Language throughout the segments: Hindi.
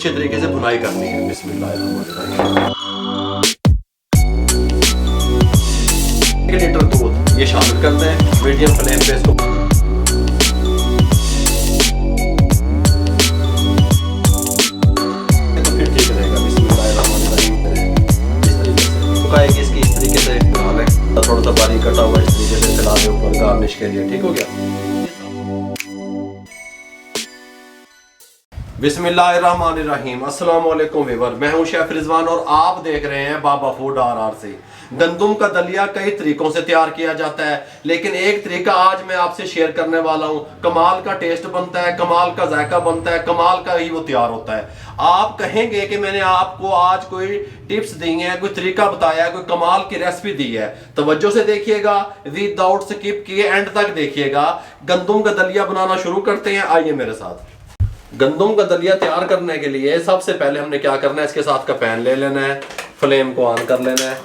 अच्छे तरीके से भुनाई करनी है। बिस्मिल्लाह। 1 लीटर दूध ये शामिल करते हैं मीडियम फ्लेम पे इसको। तो फिर ठीक रहेगा। बिस्मिल्लाहिर्रहमानिर्रहीम। इस तरीके से पकाएगी, इसकी इस तरीके से बना लें, थोड़ा सा बारीक कटा हुआ इस तरीके से खिला दें ऊपर गार्निश के लिए। ठीक हो गया। बिस्मिल्लाहिर्रहमानिर्रहीम। अस्सलाम वालेकुम व्यूअर, मैं हूं शेफ रिजवान और आप देख रहे हैं बाबा फूड RR से। गंदम का दलिया कई तरीकों से तैयार किया जाता है, लेकिन एक तरीका आज मैं आपसे शेयर करने वाला हूं। कमाल का टेस्ट बनता है, कमाल का जायका बनता है, कमाल का ही वो तैयार होता है। आप कहेंगे कि मैंने आपको आज कोई टिप्स दी हैं, कोई तरीका बताया है, कोई कमाल की रेसिपी दी है। तवज्जो से देखिएगा, विदाउट स्किप किए एंड तक देखिएगा। गंदम का दलिया बनाना शुरू करते हैं, आइए मेरे साथ। गंदम का दलिया तैयार करने के लिए सबसे पहले हमने क्या करना है, इसके साथ का पैन ले लेना है, फ्लेम को ऑन कर लेना है।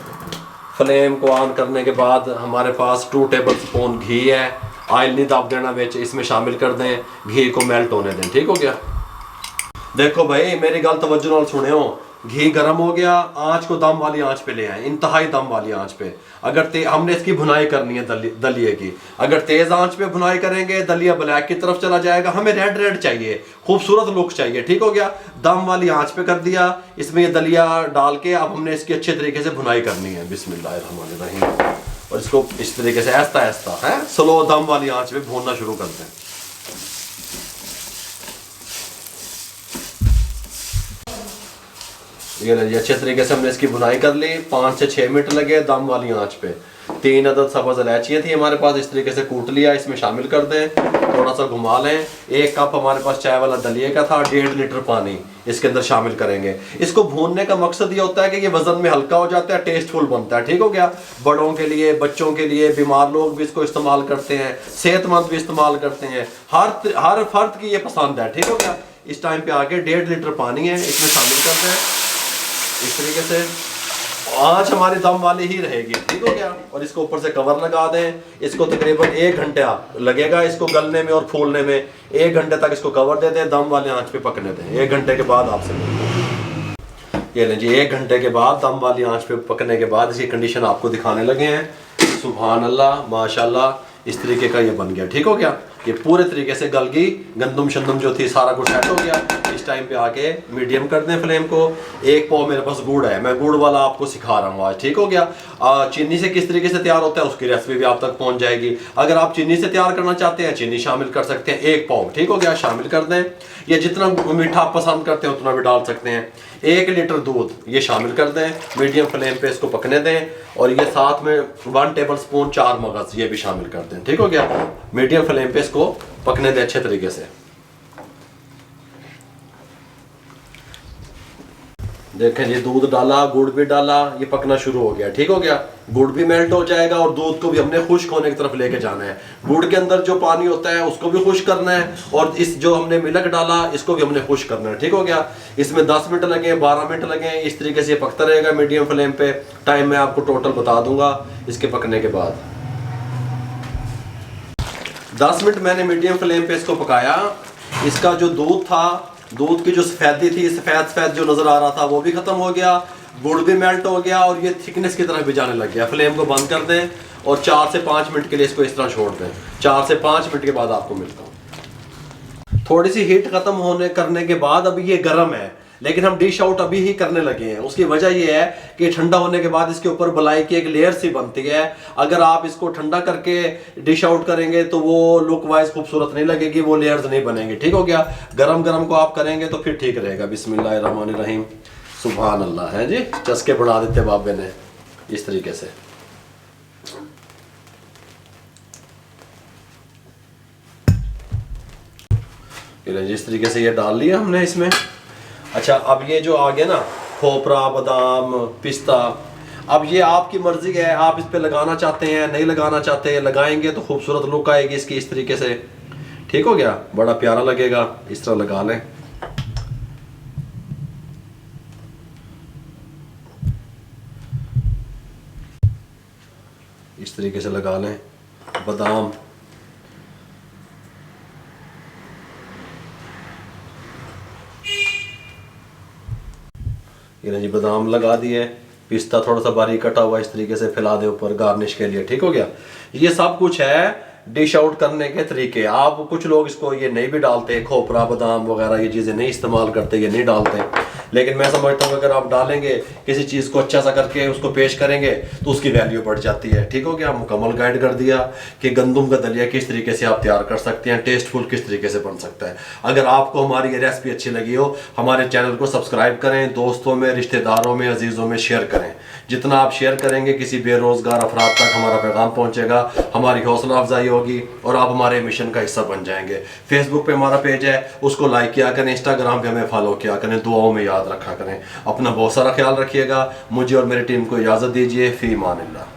फ्लेम को ऑन करने के बाद हमारे पास 2 टेबल स्पून घी है। ऑयल नहीं दाब देना बेच, इसमें शामिल कर दें, घी को मेल्ट होने दें। ठीक हो गया। देखो भाई मेरी गल तवज्जो नाल सुने हो, घी गर्म हो गया, आंच को दम वाली आंच पे ले आए, इंतहाई दम वाली आंच पे। अगर हमने इसकी भुनाई करनी है दलिए की। अगर तेज आंच पे भुनाई करेंगे दलिया ब्लैक की तरफ चला जाएगा। हमें रेड रेड चाहिए, खूबसूरत लुक चाहिए। ठीक हो गया। दम वाली आंच पे कर दिया, इसमें ये दलिया डाल के अब हमने इसकी अच्छे तरीके से भुनाई करनी है। बिस्मिल्लाहिर्रहमानिर्रहीम। और इसको इस तरीके से ऐसा ऐसा है स्लो दम वाली आंच पे भूनना शुरू करते हैं। ये अच्छे तरीके से हमने इसकी बुनाई कर ली। 5 से 6 मिनट लगे दम वाली आंच पे। 3 अदद सब्ज़ इलायचियाँ थी हमारे पास, इस तरीके से कूट लिया, इसमें शामिल कर दें, थोड़ा सा घुमा लें। 1 कप हमारे पास चाय वाला दलिए का था, 1.5 लीटर पानी इसके अंदर शामिल करेंगे। इसको भूनने का मकसद ये होता है कि ये वजन में हल्का हो जाता है, टेस्टफुल बनता है। ठीक हो गया। बड़ों के लिए, बच्चों के लिए, बीमार लोग भी इसको इस्तेमाल करते हैं, सेहतमंद भी इस्तेमाल करते हैं, हर फर्द की ये पसंद है। ठीक हो गया। इस टाइम पे आके 1.5 लीटर पानी है, इसमें शामिल करते हैं इस तरीके से। आंच हमारी दम वाली ही रहेगी। ठीक हो गया। और इसको ऊपर से कवर लगा दें। इसको तकरीबन 1 घंटा लगेगा इसको गलने में और फूलने में। 1 घंटे तक इसको कवर दे दें, दम वाले आंच पे पकने दें। 1 घंटे के बाद आपसे ये लें जी, 1 घंटे के बाद दम वाली आंच पे पकने के बाद इसकी कंडीशन आपको दिखाने लगे हैं। सुभान अल्लाह, माशाल्लाह, इस तरीके का ये बन गया। ठीक हो गया। ये पूरे तरीके से गल गई, गंदम शंदम जो थी सारा कुछ सेट हो गया। इस टाइम पे आके मीडियम कर दें फ्लेम को। 1 पाव मेरे पास गुड़ है, मैं गुड़ वाला आपको सिखा रहा हूँ आज। ठीक हो गया। चीनी से किस तरीके से तैयार होता है उसकी रेसिपी भी आप तक पहुँच जाएगी। अगर आप चीनी से तैयार करना चाहते हैं चीनी शामिल कर सकते हैं, 1 पाव। ठीक हो गया, शामिल कर दें। ये जितना मीठा आप पसंद करते हैं उतना भी डाल सकते हैं। 1 लीटर दूध ये शामिल कर दें, मीडियम फ्लेम पे इसको पकने दें। और ये साथ में 1 टेबल स्पून 4 मगज ये भी शामिल कर दें। ठीक हो गया। मीडियम फ्लेम पे इसको पकने दें अच्छे तरीके से। देखें जी, दूध डाला, गुड़ भी डाला, ये पकना शुरू हो गया। ठीक हो गया। गुड़ भी मेल्ट हो जाएगा और दूध को भी हमने खुश्क होने की तरफ लेके जाना है। गुड़ के अंदर जो पानी होता है उसको भी खुश्क करना है, और इस जो हमने मिल्क डाला इसको भी हमने खुश्क करना है। ठीक हो गया। इसमें 10 मिनट लगे, 12 मिनट लगे, इस तरीके से पकता रहेगा मीडियम फ्लेम पे। टाइम मैं आपको टोटल बता दूंगा इसके पकने के बाद। 10 मिनट मैंने मीडियम फ्लेम पे इसको पकाया। इसका जो दूध था, दूध की जो सफ़ेदी थी, सफ़ेद जो नज़र आ रहा था वो भी ख़त्म हो गया, गुड़ भी मेल्ट हो गया और ये थिकनेस की तरफ भी जाने लग गया। फ्लेम को बंद कर दें और 4 से 5 मिनट के लिए इसको इस तरह छोड़ दें। 4 से 5 मिनट के बाद आपको मिलता हूँ। थोड़ी सी हीट ख़त्म होने करने के बाद अभी ये गर्म है, लेकिन हम डिश आउट अभी ही करने लगे हैं। उसकी वजह यह है कि ठंडा होने के बाद इसके ऊपर बलाई की एक लेयर सी बनती है। अगर आप इसको ठंडा करके डिश आउट करेंगे तो वो लुक वाइज खूबसूरत नहीं लगेगी, वो लेयर्स नहीं बनेंगे। ठीक हो गया। गरम गरम को आप करेंगे तो फिर ठीक रहेगा। बिस्मिल्लाहिर्रहमानिर्रहीम। सुभान अल्लाह है जी, चस्के बना देते बाबे ने इस तरीके से। जिस तरीके से ये डाल लिया हमने इसमें। अच्छा, अब ये जो आ गया ना खोपरा, बादाम, पिस्ता, अब ये आपकी मर्जी है, आप इस पे लगाना चाहते हैं नहीं लगाना चाहते हैं। लगाएंगे तो खूबसूरत लुक आएगी इसकी इस तरीके से। ठीक हो गया, बड़ा प्यारा लगेगा। इस तरह लगा लें। इस तरीके से लगा लें बादाम। ये जी बादाम लगा दिए, पिस्ता थोड़ा सा बारीक कटा हुआ इस तरीके से फैला दे ऊपर गार्निश के लिए, ठीक हो गया। ये सब कुछ है डिश आउट करने के तरीके। आप कुछ लोग इसको ये नहीं भी डालते, खोपरा बादाम वगैरह ये चीज़ें नहीं इस्तेमाल करते, ये नहीं डालते, लेकिन मैं समझता हूँ अगर आप डालेंगे किसी चीज़ को अच्छा सा करके उसको पेश करेंगे तो उसकी वैल्यू बढ़ जाती है, ठीक हो गया। मुकम्मल गाइड कर दिया कि गंदम का दलिया किस तरीके से आप तैयार कर सकते हैं, टेस्टफुल किस तरीके से बन सकता है। अगर आपको हमारी ये रेसिपी अच्छी लगी हो, हमारे चैनल को सब्सक्राइब करें, दोस्तों में, रिश्तेदारों में, अजीज़ों में शेयर करें। जितना आप शेयर करेंगे किसी बेरोजगार अफराद तक हमारा पैगाम पहुंचेगा, हमारी हौसला अफजाई होगी और आप हमारे मिशन का हिस्सा बन जाएंगे। फेसबुक पे हमारा पेज है, उसको लाइक किया करें, इंस्टाग्राम पे हमें फॉलो किया करें, दुआओं में याद रखा करें। अपना बहुत सारा ख्याल रखिएगा। मुझे और मेरी टीम को इजाज़त दीजिए। फी मान अल्लाह।